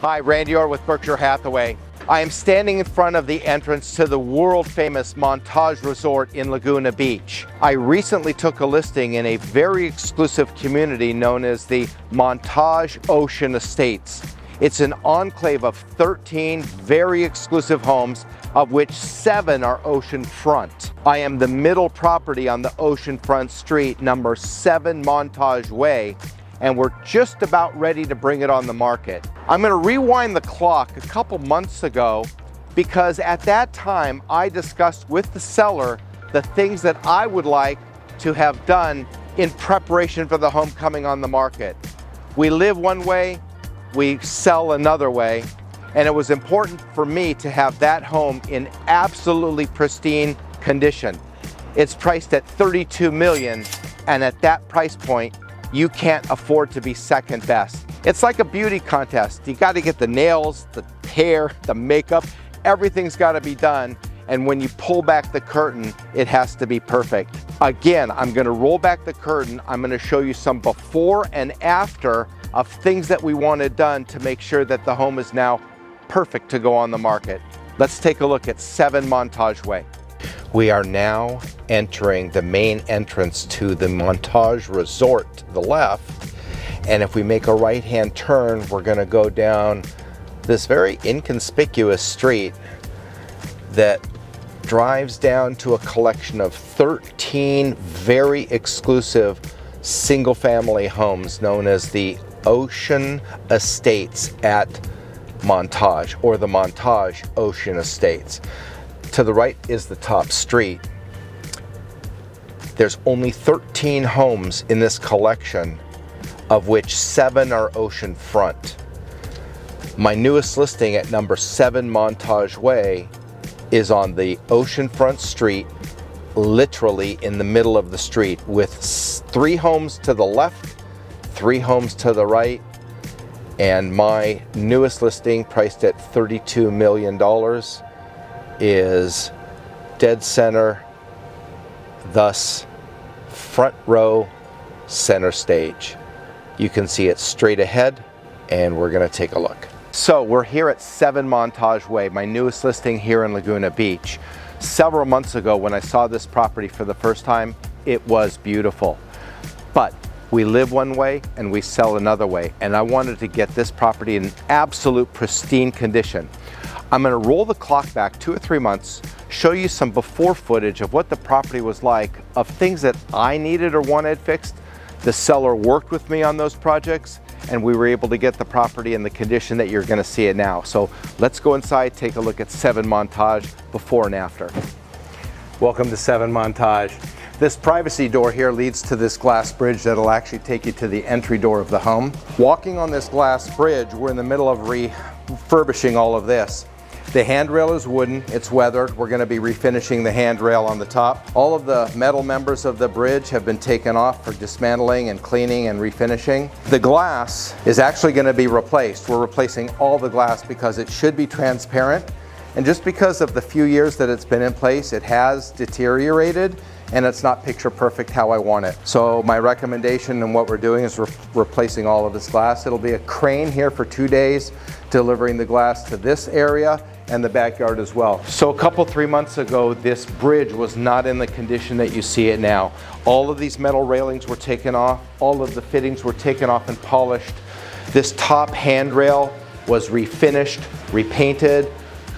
Hi, Randy Orr with Berkshire Hathaway. I am standing in front of the entrance to the world-famous Montage Resort in Laguna Beach. I recently took a listing in a very exclusive community known as the Montage Ocean Estates. It's an enclave of 13 very exclusive homes, of which 7 are oceanfront. I am the middle property on the oceanfront street, number 7 Montage Way, and we're just about ready to bring it on the market. I'm going to rewind the clock a couple months ago because at that time I discussed with the seller the things that I would like to have done in preparation for the home coming on the market. We live one way, we sell another way, and it was important for me to have that home in absolutely pristine condition. It's priced at $32 million, and at that price point, you can't afford to be second best. It's like a beauty contest. You got to get the nails, the hair, the makeup, everything's got to be done. And when you pull back the curtain, it has to be perfect. Again, I'm going to roll back the curtain. I'm going to show you some before and after of things that we wanted done to make sure that the home is now perfect to go on the market. Let's take a look at 7 Montage Way. We are now entering the main entrance to the Montage Resort to the left. And if we make a right-hand turn, we're going to go down this very inconspicuous street that drives down to a collection of 13 very exclusive single-family homes known as the Ocean Estates at Montage, or the Montage Ocean Estates. To the right is the top street. There's only 13 homes in this collection, of which 7 are oceanfront. My newest listing at number 7 Montage Way is on the oceanfront street, literally in the middle of the street, with 3 homes to the left, 3 homes to the right, and my newest listing, priced at $32 million, is dead center, thus front row, center stage. You can see it straight ahead, and we're going to take a look. So we're here at 7 Montage Way, my newest listing here in Laguna Beach. Several months ago when I saw this property for the first time, it was beautiful. But we live one way and we sell another way, and I wanted to get this property in absolute pristine condition. I'm going to roll the clock back 2 or 3 months, show you some before footage of what the property was like, of things that I needed or wanted fixed. The seller worked with me on those projects, and we were able to get the property in the condition that you're going to see it now. So let's go inside, take a look at 7 Montage before and after. Welcome to 7 Montage. This privacy door here leads to this glass bridge that'll actually take you to the entry door of the home. Walking on this glass bridge, we're in the middle of refurbishing all of this. The handrail is wooden, it's weathered. We're going to be refinishing the handrail on the top. All of the metal members of the bridge have been taken off for dismantling and cleaning and refinishing. The glass is actually going to be replaced. We're replacing all the glass because it should be transparent. And just because of the few years that it's been in place, it has deteriorated and it's not picture perfect how I want it. So my recommendation and what we're doing is replacing all of this glass. It'll be a crane here for 2 days, delivering the glass to this area and the backyard as well. So a couple, 3 months ago, this bridge was not in the condition that you see it now. All of these metal railings were taken off, all of the fittings were taken off and polished. This top handrail was refinished, repainted,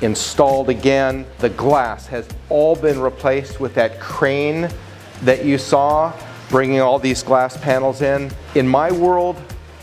installed again. The glass has all been replaced with that crane that you saw, bringing all these glass panels in. In my world,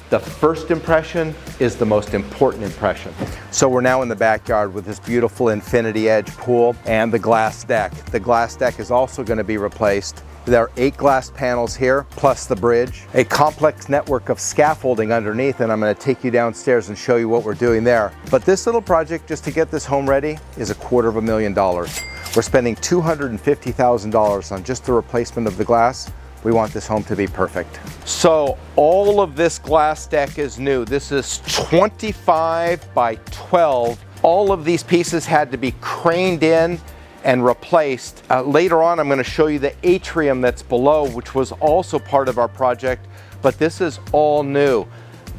the first impression is the most important impression. So we're now in the backyard with this beautiful infinity edge pool and the glass deck. The glass deck is also going to be replaced. There are 8 glass panels here, plus the bridge, a complex network of scaffolding underneath, and I'm going to take you downstairs and show you what we're doing there. But this little project, just to get this home ready, is $250,000. We're spending $250,000 on just the replacement of the glass. We want this home to be perfect. So all of this glass deck is new. This is 25 by 12. All of these pieces had to be craned in and replaced. Later on, I'm going to show you the atrium that's below, which was also part of our project, but this is all new.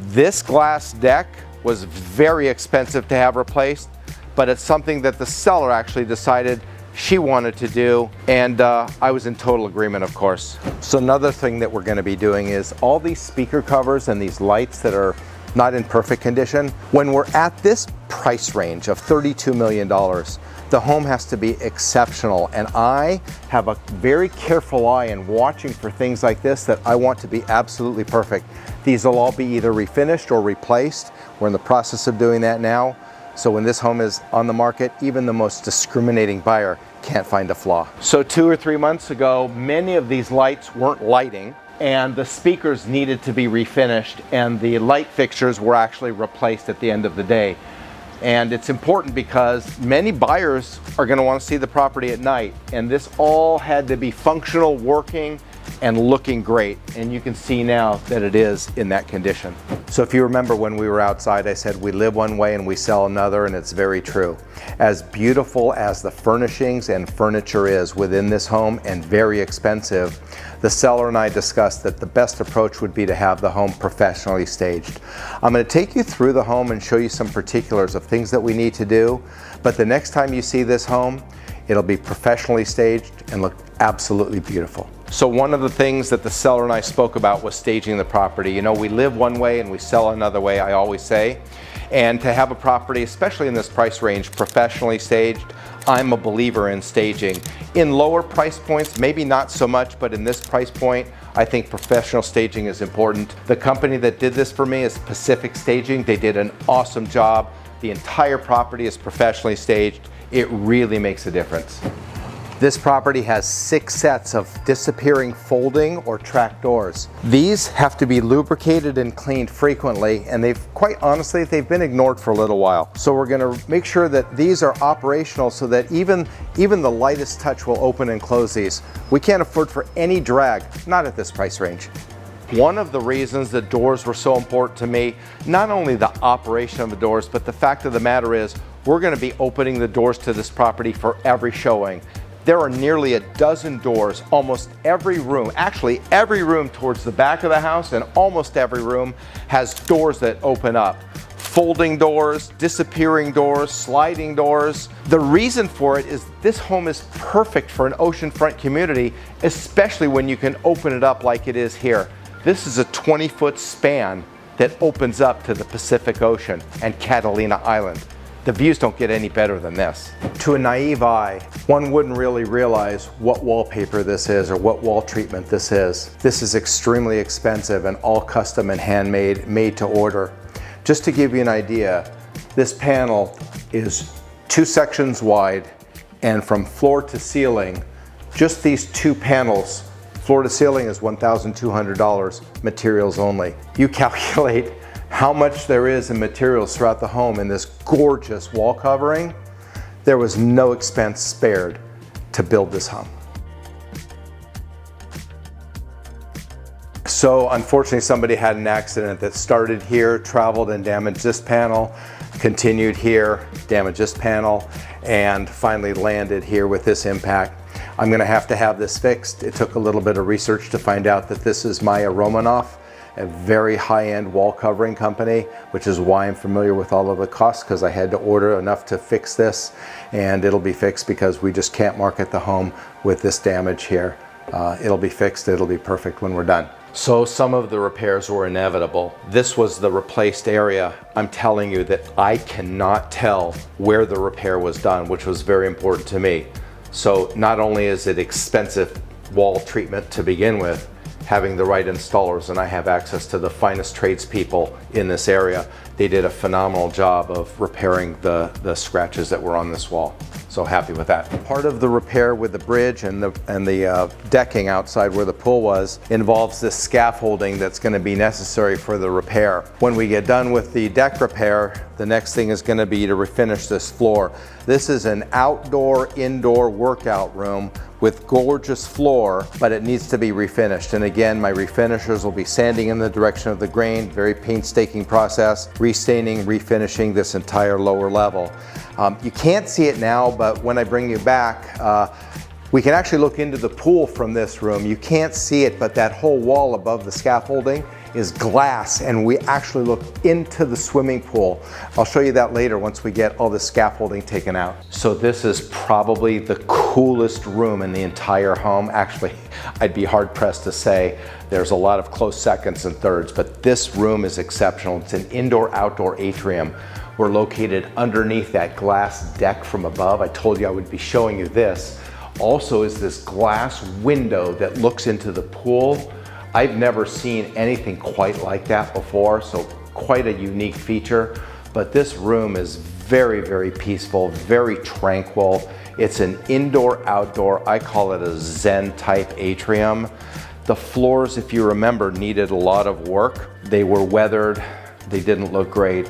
This glass deck was very expensive to have replaced, but it's something that the seller actually decided she wanted to do, and I was in total agreement, of course. So another thing that we're going to be doing is all these speaker covers and these lights that are not in perfect condition. When we're at this price range of $32 million, the home has to be exceptional, and I have a very careful eye in watching for things like this that I want to be absolutely perfect. These will all be either refinished or replaced. We're in the process of doing that now. So when this home is on the market, even the most discriminating buyer can't find a flaw. So 2 or 3 months ago, many of these lights weren't lighting, and the speakers needed to be refinished, and the light fixtures were actually replaced at the end of the day. And it's important because many buyers are going to want to see the property at night, and this all had to be functional, working, and looking great, and you can see now that it is in that condition. So if you remember when we were outside, I said we live one way and we sell another, and it's very true. As beautiful as the furnishings and furniture is within this home, and very expensive, the seller and I discussed that the best approach would be to have the home professionally staged. I'm going to take you through the home and show you some particulars of things that we need to do, but the next time you see this home, it'll be professionally staged and look absolutely beautiful. So one of the things that the seller and I spoke about was staging the property. You know, we live one way and we sell another way, I always say. And to have a property, especially in this price range, professionally staged, I'm a believer in staging. In lower price points, maybe not so much, but in this price point, I think professional staging is important. The company that did this for me is Pacific Staging. They did an awesome job. The entire property is professionally staged. It really makes a difference. This property has 6 sets of disappearing folding or track doors. These have to be lubricated and cleaned frequently, and quite honestly, they've been ignored for a little while. So we're going to make sure that these are operational so that even the lightest touch will open and close these. We can't afford for any drag, not at this price range. One of the reasons the doors were so important to me, not only the operation of the doors, but the fact of the matter is we're going to be opening the doors to this property for every showing. There are nearly a dozen doors, almost every room, actually every room towards the back of the house, and almost every room has doors that open up. Folding doors, disappearing doors, sliding doors. The reason for it is this home is perfect for an oceanfront community, especially when you can open it up like it is here. This is a 20-foot span that opens up to the Pacific Ocean and Catalina Island. The views don't get any better than this. To a naive eye, one wouldn't really realize what wallpaper this is or what wall treatment this is. This is extremely expensive and all custom and handmade, made to order. Just to give you an idea, this panel is 2 sections wide, and from floor to ceiling, just these 2 panels, floor to ceiling is $1,200, materials only. You calculate how much there is in materials throughout the home in this gorgeous wall covering. There was no expense spared to build this home. So unfortunately, somebody had an accident that started here, traveled and damaged this panel, continued here, damaged this panel, and finally landed here with this impact. I'm going to have this fixed. It took a little bit of research to find out that this is Maya Romanoff, a very high-end wall covering company, which is why I'm familiar with all of the costs, because I had to order enough to fix this, and it'll be fixed because we just can't market the home with this damage here. It'll be fixed, it'll be perfect when we're done. So some of the repairs were inevitable. This was the replaced area. I'm telling you that I cannot tell where the repair was done, which was very important to me. So not only is it expensive wall treatment to begin with, having the right installers, and I have access to the finest tradespeople in this area. They did a phenomenal job of repairing the scratches that were on this wall. So happy with that. Part of the repair with the bridge and the decking outside where the pool was involves this scaffolding that's going to be necessary for the repair. When we get done with the deck repair, the next thing is going to be to refinish this floor. This is an outdoor-indoor workout room with gorgeous floor, but it needs to be refinished. And again, my refinishers will be sanding in the direction of the grain, very painstaking process, restaining, refinishing this entire lower level. You can't see it now, but when I bring you back, we can actually look into the pool from this room. You can't see it, but that whole wall above the scaffolding is glass, and we actually look into the swimming pool. I'll show you that later once we get all the scaffolding taken out. So this is probably the coolest room in the entire home. Actually, I'd be hard pressed to say. There's a lot of close seconds and thirds, but this room is exceptional. It's an indoor-outdoor atrium. We're located underneath that glass deck from above. I told you I would be showing you this. Also is this glass window that looks into the pool. I've never seen anything quite like that before, so quite a unique feature. But this room is very, very peaceful, very tranquil. It's an indoor-outdoor, I call it a Zen type atrium. The floors, if you remember, needed a lot of work. They were weathered, they didn't look great.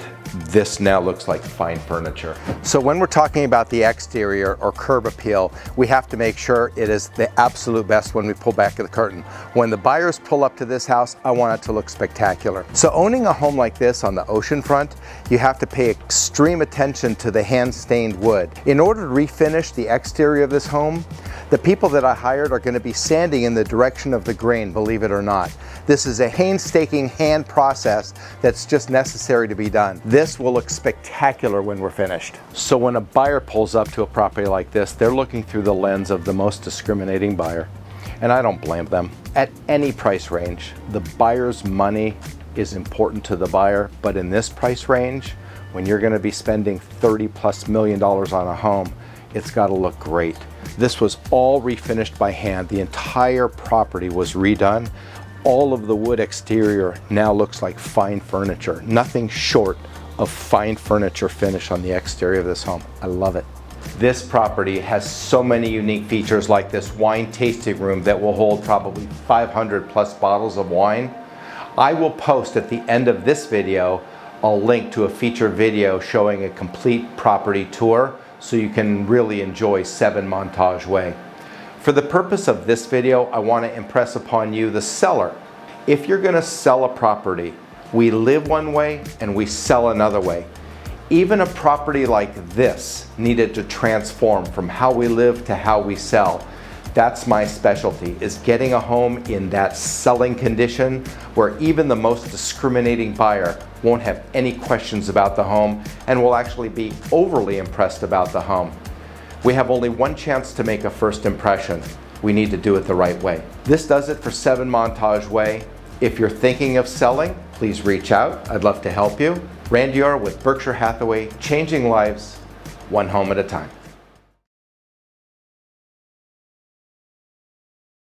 This now looks like fine furniture. So when we're talking about the exterior or curb appeal, we have to make sure it is the absolute best when we pull back the curtain. When the buyers pull up to this house, I want it to look spectacular. So owning a home like this on the ocean front, you have to pay extreme attention to the hand-stained wood. In order to refinish the exterior of this home, the people that I hired are going to be sanding in the direction of the grain, believe it or not. This is a painstaking hand process that's just necessary to be done. This will look spectacular when we're finished. So when a buyer pulls up to a property like this, they're looking through the lens of the most discriminating buyer. And I don't blame them. At any price range, the buyer's money is important to the buyer, but in this price range, when you're going to be spending $30+ million on a home, it's got to look great. This was all refinished by hand. The entire property was redone. All of the wood exterior now looks like fine furniture. Nothing short of fine furniture finish on the exterior of this home. I love it. This property has so many unique features, like this wine tasting room that will hold probably 500+ bottles of wine. I will post at the end of this video a link to a feature video showing a complete property tour so you can really enjoy 7 Montage Way. For the purpose of this video, I want to impress upon you the seller. If you're going to sell a property, we live one way and we sell another way. Even a property like this needed to transform from how we live to how we sell. That's my specialty, is getting a home in that selling condition where even the most discriminating buyer won't have any questions about the home and will actually be overly impressed about the home. We have only one chance to make a first impression. We need to do it the right way. This does it for 7 Montage Way. If you're thinking of selling, please reach out. I'd love to help you. Randy R with Berkshire Hathaway, changing lives one home at a time.